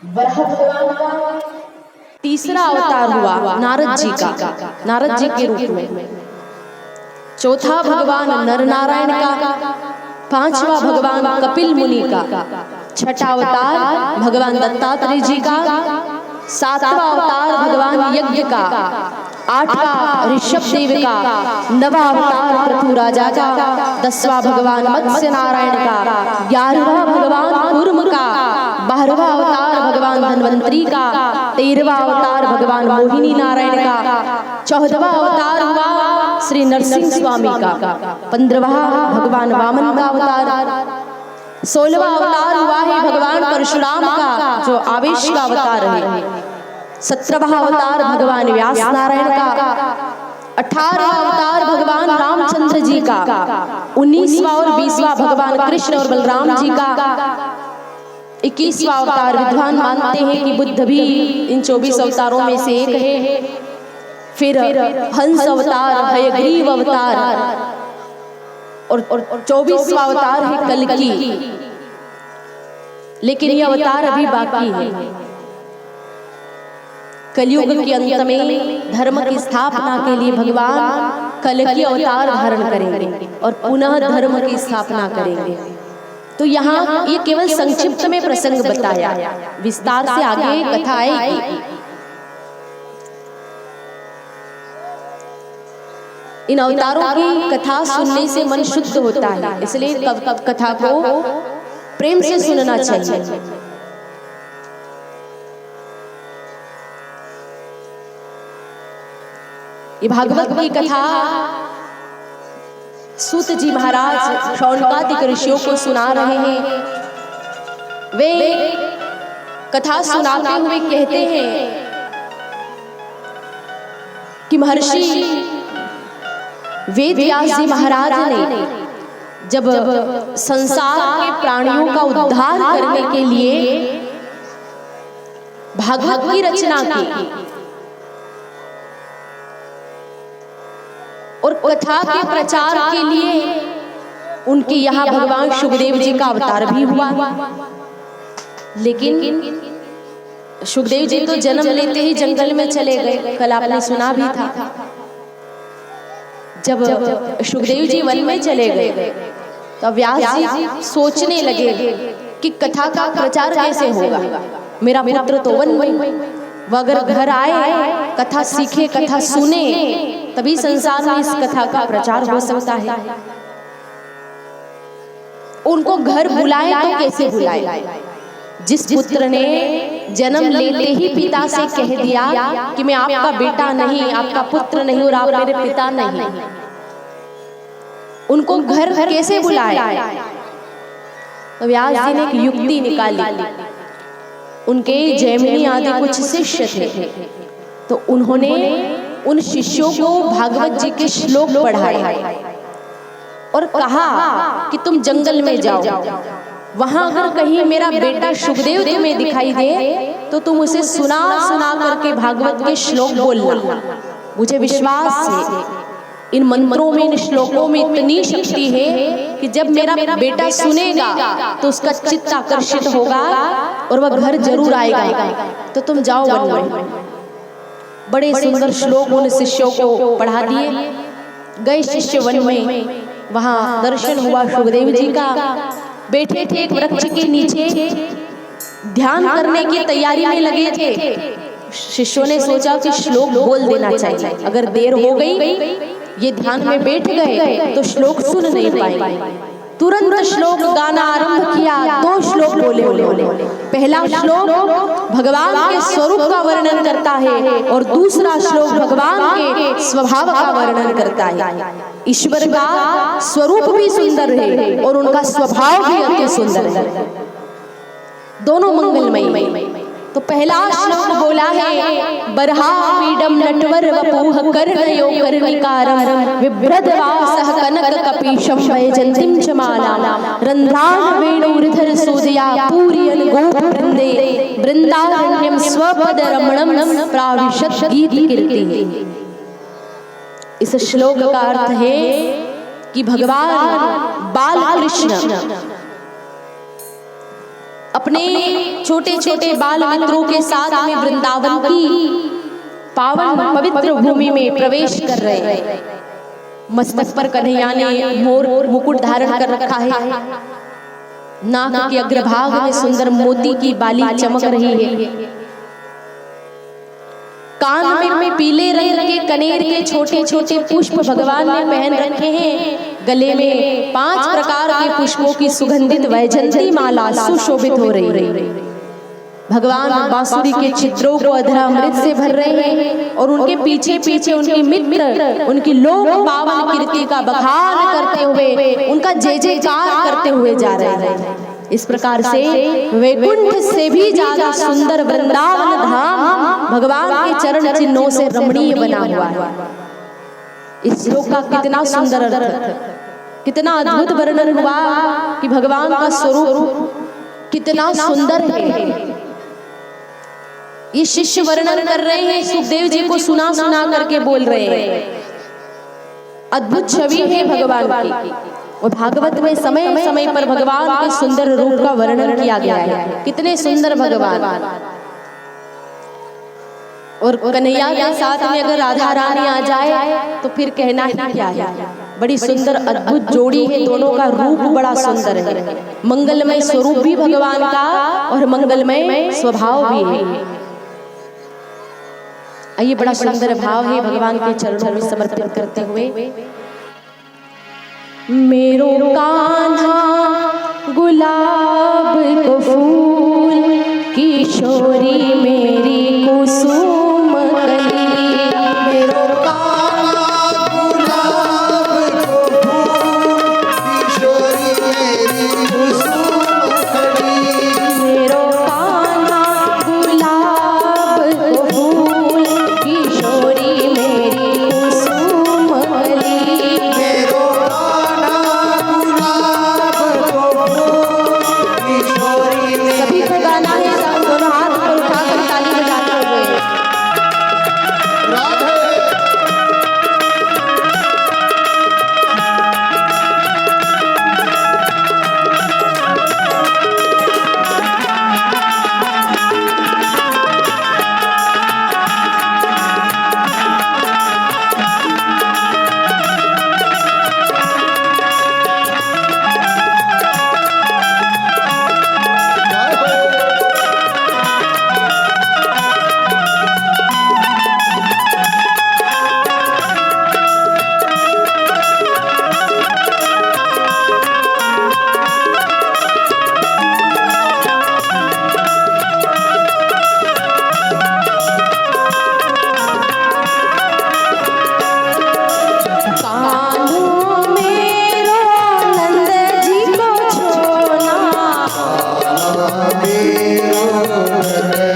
वराह भगवान का तीसरा अवतार हुआ नारद जी का, नारद जी के रूप में। चौथा भगवान नर नारायण का, पांचवा भगवान कपिल मुनि का, छठा अवतार भगवान दत्तात्रेय जी का, सातवां अवतार भगवान यज्ञ का, आठवां ऋषभ देव का, नवा अवतार पृथु राजा का, 10वां भगवान मत्स्य नारायण का, 11वां भगवान कूर्म का, 12वां अवतार भगवान धन्वंतरी का, 13वां अवतार भगवान मोहिनी नारायण का, 14वां अवतार हुआ श्री नरसिंह स्वामी का, 15वां भगवान वामन का अवतार, 16वां अवतार हुआ है भगवान परशुराम का जो आवेश का अवतार है, 17वां अवतार भगवान व्यास नारायण का, 18वां अवतार भगवान रामचंद्र जी का, 19वां और 20वां भगवान कृष्ण और बलराम जी का, 21वां अवतार विद्वान मानते हैं कि बुद्ध भी इन 24 अवतारों में से एक है। फिर हंस अवतार, हयग्रीव अवतार और 24वां अवतार है कल्कि। लेकिन ये अवतार अभी बाकी है। कलयुग के अंत में धर्म की स्थापना के लिए भगवान कल्कि अवतार धारण करेंगे और पुनः धर्म की स्थापना करेंगे। तो यहाँ ये केवल संक्षिप्त में प्रसंग बताया, विस्तार से आगे कथा आएगी। इन अवतारों की कथा सुनने से मन शुद्ध होता है, इसलिए कथा को प्रेम से सुनना चाहिए। ये भागवत की कथा सूत जी महाराज शौनकादिक ऋषियों को सुना रहे हैं। वे कथा सुनाते हुए कहते हैं कि महर्षि वेद व्यास जी महाराज ने जब संसार के प्राणियों का उद्धार करने के लिए भागवत की रचना की और कथा के प्रचार के लिए उनके यहाँ भगवान सुखदेव जी का अवतार भी हुआ। लेकिन सुखदेव जी तो जन्म लेते ही जंगल में चले गए, कल आपने सुना भी था। जब सुखदेव जी वन में चले गए तो व्यास जी सोचने लगे कि कथा का प्रचार कैसे होगा। मेरा पुत्र तो वन में, वह अगर घर आए, कथा सीखे, कथा सुने, तभी संसार में इस कथा का प्रचार हो सकता है। उनको घर बुलाए तो कैसे बुलाए? जिस पुत्र ने जन्म लेते ही पिता से कह दिया कि मैं आपका बेटा नहीं, आपका पुत्र नहीं और आप मेरे पिता नहीं, उनको घर कैसे बुलाए? तो व्यास जी ने एक युक्ति निकाली। उनके जैमिनी आदि कुछ शिष्य थे, तो उन्होंने उन शिष्यों को भागवत जी के श्लोक पढ़ाए और कहा कि तुम जंगल में जाओ, वहां अगर कहीं मेरा बेटा सुखदेव तुम्हें दिखाई दे तो तुम उसे सुना सुना करके भागवत के श्लोक बोलना। मुझे विश्वास है इन मंत्रों में, इन श्लोकों में इतनी शक्ति है कि जब मेरा बेटा सुनेगा तो उसका चित्त आकर्षित होगा और वह घर जरूर आएगा। तो तुम जाओ वन में। बड़े सुंदर श्लोक उन शिष्यों को पढ़ा दिए। गए शिष्य वन में, वहां दर्शन हुआ सुखदेव जी का। बैठे थे एक वृक्ष के नीचे, ध्यान करने की तैयारी में लगे थे। शिष्यों ने सोचा कि श्लोक बोल देना चाहिए, अगर देर हो गई, ये ध्यान में बैठ गए तो श्लोक सुन नहीं पाएंगे। तुरंत श्लोक गाना आरंभ किया। 2 श्लोक बोले। पहला श्लोक भगवान के स्वरूप का वर्णन करता है और दूसरा श्लोक भगवान के स्वभाव का वर्णन करता है। ईश्वर का स्वरूप भी सुंदर है और उनका स्वभाव भी अति सुंदर है, दोनों मंगलमय। तो पहला श्लोक बोला है, बरहा पीडम नटवर वपुः कर्णयो कर्णिकारं विभ्रदवासः कनक कपीशं वैजयन्तीं च मालां रन्ध्रान् वेणुर्धर सूदया पूरयन् गोपवृन्दे वृन्दारण्यं स्वपदरमणं प्राविशत् गीतकीर्तिः। इस श्लोक का अर्थ है कि भगवान बाल कृष्ण अपने छोटे छोटे बाल मित्रों के साथ में वृंदावन की पावन पवित्र भूमि में प्रवेश कर रहे हैं। मस्तक पर कन्हैया ने मोर मुकुट धारण कर रखा है, नाक के अग्रभाग में सुंदर मोती की बाली चमक रही है, कान में पीले रंग के कनेर के छोटे छोटे पुष्प भगवान ने पहन रखे हैं, गले में 5 प्रकार के पुष्पों की सुगंधित वैजयंती माला सुशोभित हो रही है। भगवान बांसुरी के छिद्रों को अधरामृत से भर रहे हैं और उनके पीछे पीछे उनके मित्र उनकी लोक पावन कीर्ति का बखान करते हुए, उनका जय जयकार करते हुए जा रहे हैं। इस प्रकार से वैकुंठ से भी ज्यादा सुंदर वृंदावन धाम भगवान के चरण चिन्हों से रमणीय बना हुआ है। इस श्लोक का कितना सुंदर अर्थ, कितना अद्भुत वर्णन हुआ कि भगवान का स्वरूप कितना सुंदर है। ये शिष्य वर्णन कर रहे हैं, सुखदेव जी को सुना सुना करके बोल रहे हैं। अद्भुत छवि है भगवान की, और भागवत में समय समय पर भगवान के सुंदर रूप का वर्णन किया गया है। कितने सुंदर भगवान, और कन्हैया के साथ में अगर राधा रानी आ जाए तो फिर कहना ही क्या है। बड़ी सुंदर अद्भुत जोड़ी है, दोनों का रूप बड़ा सुंदर है। मंगलमय स्वरूप भी भगवान का और मंगलमय स्वभाव भी है। आइए, बड़ा सुंदर भाव है भगवान के चरणों में समर्पित करते हुए। मेरो कान्हा गुलाब को फूल, किशोरी मेरी कुसुम कली। मेरो कान्हा गुलाब को फूल, किशोरी मेरी कुसुम कली। मेरो कान्हा गुलाब को फूल, किशोरी मेरी कुसुम कली। सभी को गाना है, दोनों हाथ पर उठाकर ताली बजाते हुए। मेरो